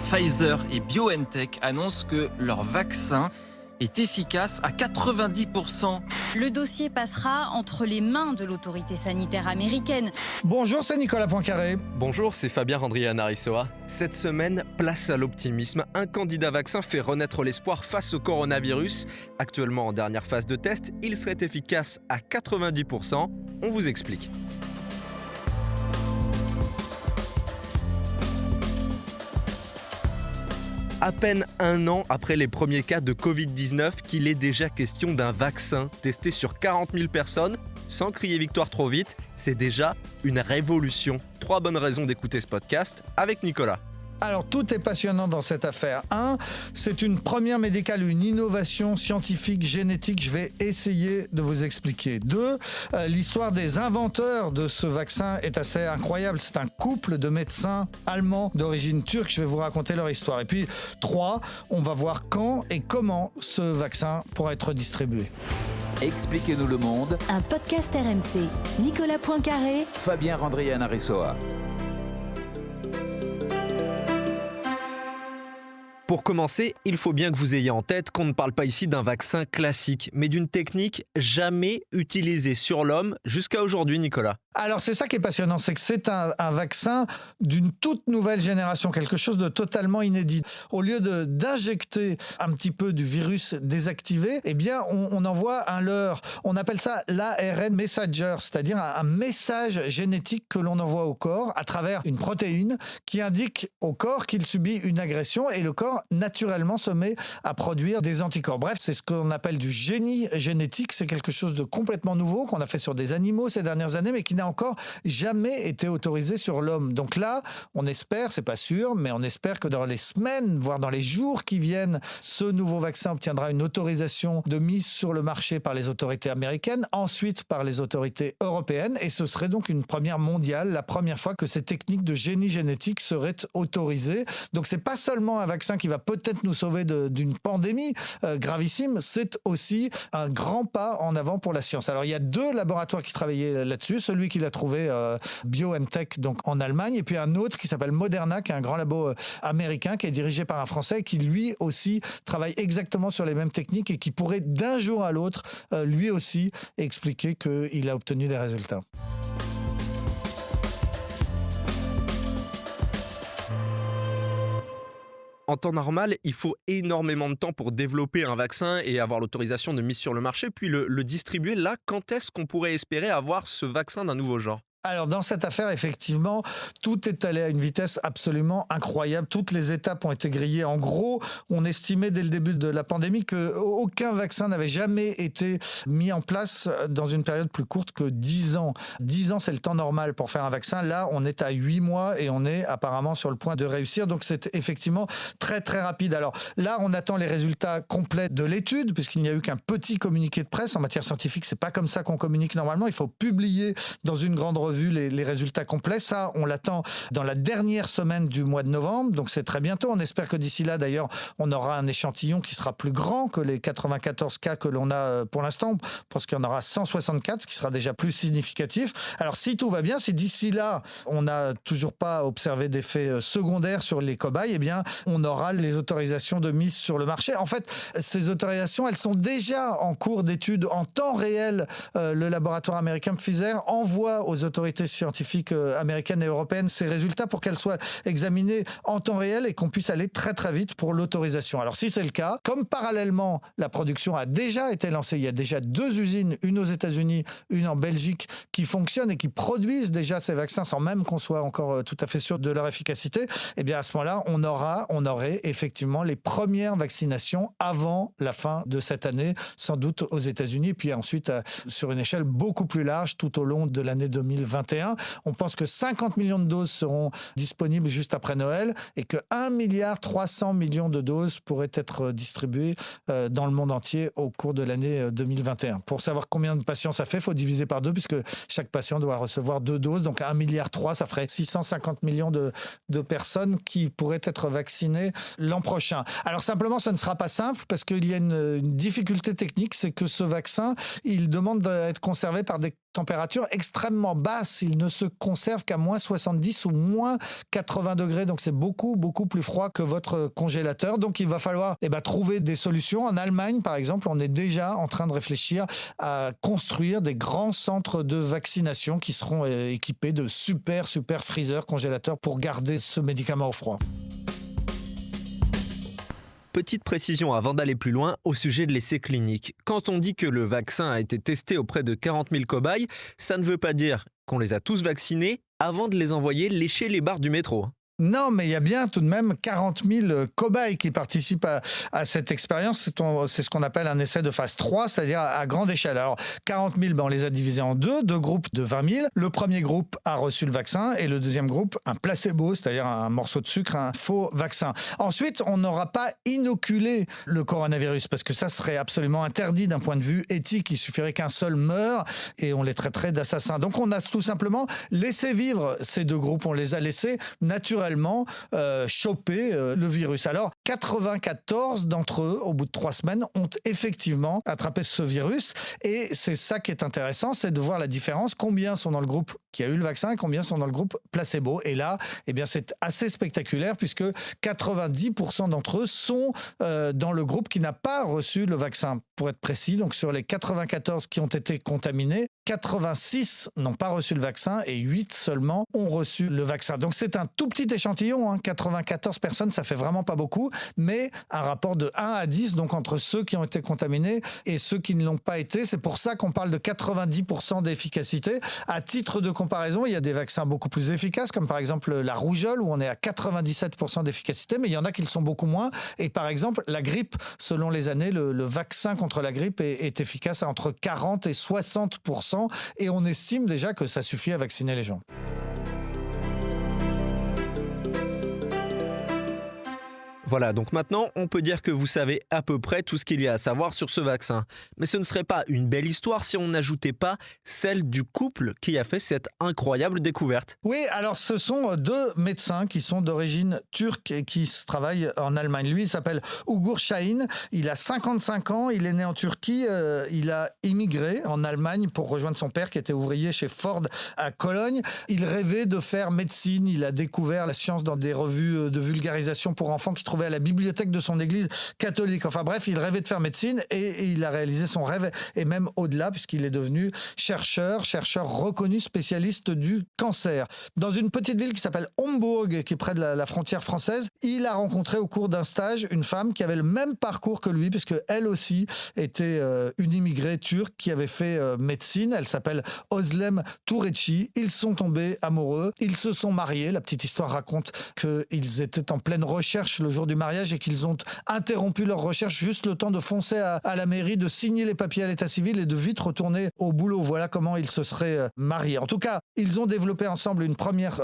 Pfizer et BioNTech annoncent que leur vaccin est efficace à 90%. Le dossier passera entre les mains de l'autorité sanitaire américaine. Bonjour, c'est Nicolas Poincaré. Bonjour, c'est Fabien Randrian-Arissoa. Cette semaine, place à l'optimisme. Un candidat vaccin fait renaître l'espoir face au coronavirus. Actuellement en dernière phase de test, il serait efficace à 90%. On vous explique. À peine un an après les premiers cas de Covid-19 qu'il est déjà question d'un vaccin testé sur 40 000 personnes, sans crier victoire trop vite, c'est déjà une révolution. 3 bonnes raisons d'écouter ce podcast avec Nicolas. Alors, tout est passionnant dans cette affaire. 1, c'est une première médicale, une innovation scientifique, génétique. Je vais essayer de vous expliquer. 2, l'histoire des inventeurs de ce vaccin est assez incroyable. C'est un couple de médecins allemands d'origine turque. Je vais vous raconter leur histoire. Et puis, 3, on va voir quand et comment ce vaccin pourra être distribué. Expliquez-nous le monde. Un podcast RMC. Nicolas Poincaré. Fabien Randrian-Arissoa. Pour commencer, il faut bien que vous ayez en tête qu'on ne parle pas ici d'un vaccin classique, mais d'une technique jamais utilisée sur l'homme jusqu'à aujourd'hui, Nicolas. Alors, c'est ça qui est passionnant, c'est que c'est un vaccin d'une toute nouvelle génération, quelque chose de totalement inédit. Au lieu d'injecter un petit peu du virus désactivé, eh bien, on envoie un leurre. On appelle ça l'ARN messenger, c'est-à-dire un message génétique que l'on envoie au corps à travers une protéine qui indique au corps qu'il subit une agression et le corps, naturellement, se met à produire des anticorps. Bref, c'est ce qu'on appelle du génie génétique. C'est quelque chose de complètement nouveau qu'on a fait sur des animaux ces dernières années, mais qui n'a encore jamais été autorisé sur l'homme. Donc là, on espère, c'est pas sûr, mais on espère que dans les semaines, voire dans les jours qui viennent, ce nouveau vaccin obtiendra une autorisation de mise sur le marché par les autorités américaines, ensuite par les autorités européennes, et ce serait donc une première mondiale, la première fois que ces techniques de génie génétique seraient autorisées. Donc c'est pas seulement un vaccin qui va peut-être nous sauver d'une pandémie gravissime, c'est aussi un grand pas en avant pour la science. Alors il y a 2 laboratoires qui travaillaient là-dessus, celui qui l'a trouvé, BioNTech, donc en Allemagne, et puis un autre qui s'appelle Moderna, qui est un grand labo américain, qui est dirigé par un Français, qui lui aussi travaille exactement sur les mêmes techniques et qui pourrait d'un jour à l'autre, lui aussi, expliquer qu'il a obtenu des résultats. En temps normal, il faut énormément de temps pour développer un vaccin et avoir l'autorisation de mise sur le marché, puis le distribuer. Là, quand est-ce qu'on pourrait espérer avoir ce vaccin d'un nouveau genre ? Alors, dans cette affaire, effectivement, tout est allé à une vitesse absolument incroyable. Toutes les étapes ont été grillées. En gros, on estimait dès le début de la pandémie qu'aucun vaccin n'avait jamais été mis en place dans une période plus courte que 10 ans. 10 ans, c'est le temps normal pour faire un vaccin. Là, on est à 8 mois et on est apparemment sur le point de réussir. Donc, c'est effectivement très, très rapide. Alors là, on attend les résultats complets de l'étude, puisqu'il n'y a eu qu'un petit communiqué de presse. En matière scientifique, c'est pas comme ça qu'on communique normalement. Il faut publier dans une grande revue les résultats complets. Ça, on l'attend dans la dernière semaine du mois de novembre, donc c'est très bientôt. On espère que d'ici là, d'ailleurs, on aura un échantillon qui sera plus grand que les 94 cas que l'on a pour l'instant. Je pense qu'il y en aura 164, ce qui sera déjà plus significatif. Alors, si tout va bien, si d'ici là, on n'a toujours pas observé d'effets secondaires sur les cobayes, eh bien, on aura les autorisations de mise sur le marché. En fait, ces autorisations, elles sont déjà en cours d'étude en temps réel. Le laboratoire américain Pfizer envoie aux autorités scientifiques américaines et européennes ces résultats pour qu'elles soient examinées en temps réel et qu'on puisse aller très très vite pour l'autorisation. Alors si c'est le cas, comme parallèlement la production a déjà été lancée, il y a déjà 2 usines, une aux États-Unis, une en Belgique, qui fonctionnent et qui produisent déjà ces vaccins sans même qu'on soit encore tout à fait sûr de leur efficacité, et bien à ce moment-là, on aurait effectivement les premières vaccinations avant la fin de cette année, sans doute aux États-Unis, puis ensuite sur une échelle beaucoup plus large tout au long de l'année 2021. On pense que 50 millions de doses seront disponibles juste après Noël et que 1,3 milliard de doses pourraient être distribuées dans le monde entier au cours de l'année 2021. Pour savoir combien de patients ça fait, il faut diviser par 2 puisque chaque patient doit recevoir 2 doses. Donc 1,3 milliard, ça ferait 650 millions de personnes qui pourraient être vaccinées l'an prochain. Alors simplement, ça ne sera pas simple parce qu'il y a une difficulté technique, c'est que ce vaccin, il demande d'être conservé par des température extrêmement basse. Il ne se conserve qu'à moins 70 ou moins 80 degrés. Donc c'est beaucoup, beaucoup plus froid que votre congélateur. Donc il va falloir trouver des solutions. En Allemagne, par exemple, on est déjà en train de réfléchir à construire des grands centres de vaccination qui seront équipés de super freezers, congélateurs pour garder ce médicament au froid. Petite précision avant d'aller plus loin au sujet de l'essai clinique. Quand on dit que le vaccin a été testé auprès de 40 000 cobayes, ça ne veut pas dire qu'on les a tous vaccinés avant de les envoyer lécher les barres du métro. Non, mais il y a bien tout de même 40 000 cobayes qui participent à cette expérience. C'est ce qu'on appelle un essai de phase 3, c'est-à-dire à grande échelle. Alors, 40 000, on les a divisés en deux groupes de 20 000. Le premier groupe a reçu le vaccin et le deuxième groupe, un placebo, c'est-à-dire un morceau de sucre, un faux vaccin. Ensuite, on n'aura pas inoculé le coronavirus parce que ça serait absolument interdit d'un point de vue éthique. Il suffirait qu'un seul meure et on les traiterait d'assassins. Donc, on a tout simplement laissé vivre ces deux groupes. On les a laissés naturellement choper le virus. Alors, 94 d'entre eux, au bout de 3 semaines, ont effectivement attrapé ce virus. Et c'est ça qui est intéressant, c'est de voir la différence. Combien sont dans le groupe qui a eu le vaccin et combien sont dans le groupe placebo. Et là, c'est assez spectaculaire puisque 90% d'entre eux sont dans le groupe qui n'a pas reçu le vaccin. Pour être précis, donc sur les 94 qui ont été contaminés, 86 n'ont pas reçu le vaccin et 8 seulement ont reçu le vaccin. Donc c'est un tout petit échantillon, 94 personnes, ça fait vraiment pas beaucoup, mais un rapport de 1 à 10, donc entre ceux qui ont été contaminés et ceux qui ne l'ont pas été. C'est pour ça qu'on parle de 90% d'efficacité. À titre de comparaison, il y a des vaccins beaucoup plus efficaces, comme par exemple la rougeole, où on est à 97% d'efficacité, mais il y en a qui le sont beaucoup moins. Et par exemple, la grippe, selon les années, le vaccin contre la grippe est efficace à entre 40 et 60%, et on estime déjà que ça suffit à vacciner les gens. Voilà, donc maintenant, on peut dire que vous savez à peu près tout ce qu'il y a à savoir sur ce vaccin. Mais ce ne serait pas une belle histoire si on n'ajoutait pas celle du couple qui a fait cette incroyable découverte. Oui, alors ce sont 2 médecins qui sont d'origine turque et qui travaillent en Allemagne. Lui, il s'appelle Ugur Şahin, il a 55 ans, il est né en Turquie, il a immigré en Allemagne pour rejoindre son père qui était ouvrier chez Ford à Cologne. Il rêvait de faire médecine, il a découvert la science dans des revues de vulgarisation pour enfants qui trouvaient à la bibliothèque de son église catholique. Enfin bref, il rêvait de faire médecine et il a réalisé son rêve et même au-delà puisqu'il est devenu chercheur reconnu spécialiste du cancer. Dans une petite ville qui s'appelle Hombourg, qui est près de la frontière française, il a rencontré au cours d'un stage une femme qui avait le même parcours que lui puisque elle aussi était une immigrée turque qui avait fait médecine. Elle s'appelle Özlem Türeci. Ils sont tombés amoureux. Ils se sont mariés. La petite histoire raconte qu'ils étaient en pleine recherche le jour du mariage et qu'ils ont interrompu leur recherche juste le temps de foncer à la mairie, de signer les papiers à l'état civil et de vite retourner au boulot. Voilà comment ils se seraient mariés. En tout cas, ils ont développé ensemble une première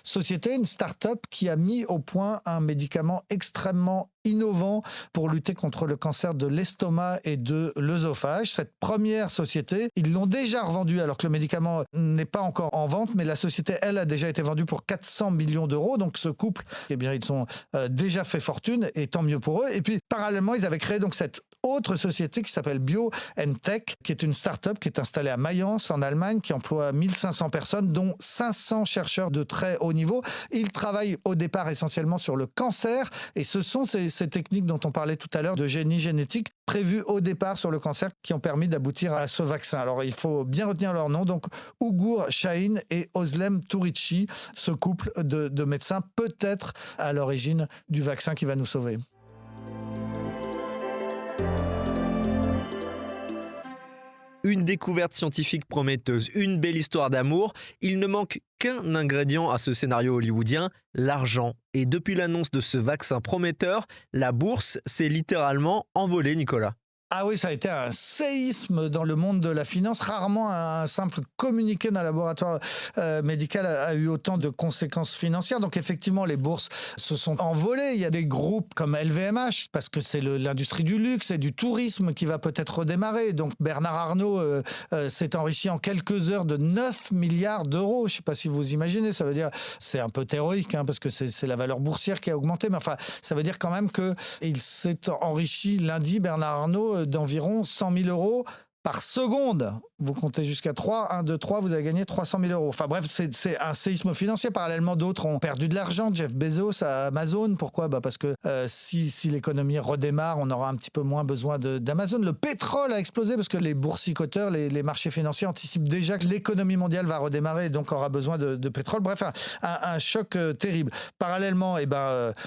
société, une start-up qui a mis au point un médicament extrêmement innovant pour lutter contre le cancer de l'estomac et de l'œsophage. Cette première société, ils l'ont déjà revendue alors que le médicament n'est pas encore en vente, mais la société, elle, a déjà été vendue pour 400 millions d'euros. Donc ce couple, ils ont déjà fait fortune et tant mieux pour eux. Et puis parallèlement, ils avaient créé donc cette autre société qui s'appelle BioNTech, qui est une start-up qui est installée à Mayence en Allemagne, qui emploie 1500 personnes, dont 500 chercheurs de très haut niveau. Ils travaillent au départ essentiellement sur le cancer et ce sont ces techniques dont on parlait tout à l'heure de génie génétique prévues au départ sur le cancer qui ont permis d'aboutir à ce vaccin. Alors il faut bien retenir leur nom, donc Ugur Şahin et Özlem Türeci, ce couple de médecins peut-être à l'origine du vaccin qui va nous sauver. Une découverte scientifique prometteuse, une belle histoire d'amour. Il ne manque qu'un ingrédient à ce scénario hollywoodien, l'argent. Et depuis l'annonce de ce vaccin prometteur, la bourse s'est littéralement envolée, Nicolas. Ah oui, ça a été un séisme dans le monde de la finance. Rarement un simple communiqué d'un laboratoire médical a eu autant de conséquences financières. Donc effectivement, les bourses se sont envolées. Il y a des groupes comme LVMH, parce que c'est l'industrie du luxe et du tourisme qui va peut-être redémarrer. Donc Bernard Arnault s'est enrichi en quelques heures de 9 milliards d'euros. Je ne sais pas si vous imaginez, ça veut dire, c'est un peu théorique, parce que c'est la valeur boursière qui a augmenté. Mais enfin, ça veut dire quand même qu'il s'est enrichi lundi, Bernard Arnault, d'environ 100 000 euros par seconde. Vous comptez jusqu'à 3, 1, 2, 3, vous avez gagné 300 000 euros. Enfin bref, c'est un séisme financier. Parallèlement, d'autres ont perdu de l'argent. Jeff Bezos à Amazon. Pourquoi ? Parce que si l'économie redémarre, on aura un petit peu moins besoin d'Amazon. Le pétrole a explosé parce que les boursicoteurs, les marchés financiers anticipent déjà que l'économie mondiale va redémarrer et donc aura besoin de pétrole. Bref, un choc terrible. Parallèlement,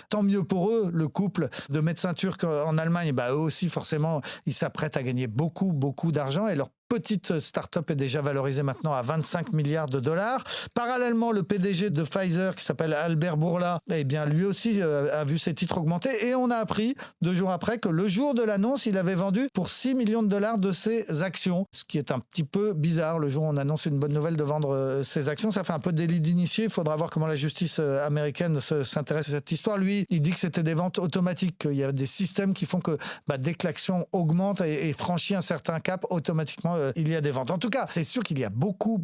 tant mieux pour eux, le couple de médecins turcs en Allemagne, eux aussi forcément, ils s'apprêtent à gagner beaucoup d'argent et leur petite start-up est déjà valorisée maintenant à 25 milliards de dollars. Parallèlement, le PDG de Pfizer, qui s'appelle Albert Bourla, lui aussi a vu ses titres augmenter. Et on a appris 2 jours après que le jour de l'annonce, il avait vendu pour 6 millions de dollars de ses actions. Ce qui est un petit peu bizarre. Le jour où on annonce une bonne nouvelle de vendre ses actions, ça fait un peu délit d'initié. Il faudra voir comment la justice américaine s'intéresse à cette histoire. Lui, il dit que c'était des ventes automatiques, qu'il y a des systèmes qui font que dès que l'action augmente et franchit un certain cap, automatiquement, il y a des ventes. En tout cas, c'est sûr qu'il y a beaucoup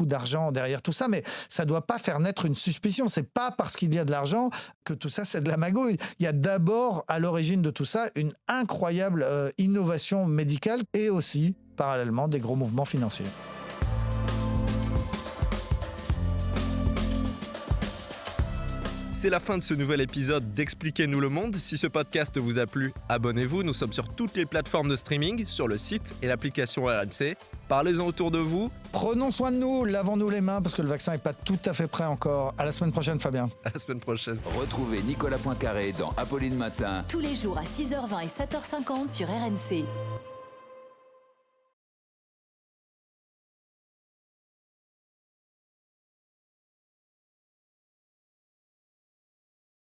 d'argent derrière tout ça, mais ça ne doit pas faire naître une suspicion. C'est pas parce qu'il y a de l'argent que tout ça, c'est de la magouille. Il y a d'abord, à l'origine de tout ça, une incroyable innovation médicale et aussi, parallèlement, des gros mouvements financiers. C'est la fin de ce nouvel épisode d'Expliquez-nous le monde. Si ce podcast vous a plu, abonnez-vous. Nous sommes sur toutes les plateformes de streaming, sur le site et l'application RMC. Parlez-en autour de vous. Prenons soin de nous, lavons-nous les mains parce que le vaccin n'est pas tout à fait prêt encore. À la semaine prochaine, Fabien. À la semaine prochaine. Retrouvez Nicolas Poincaré dans Apolline Matin. Tous les jours à 6h20 et 7h50 sur RMC.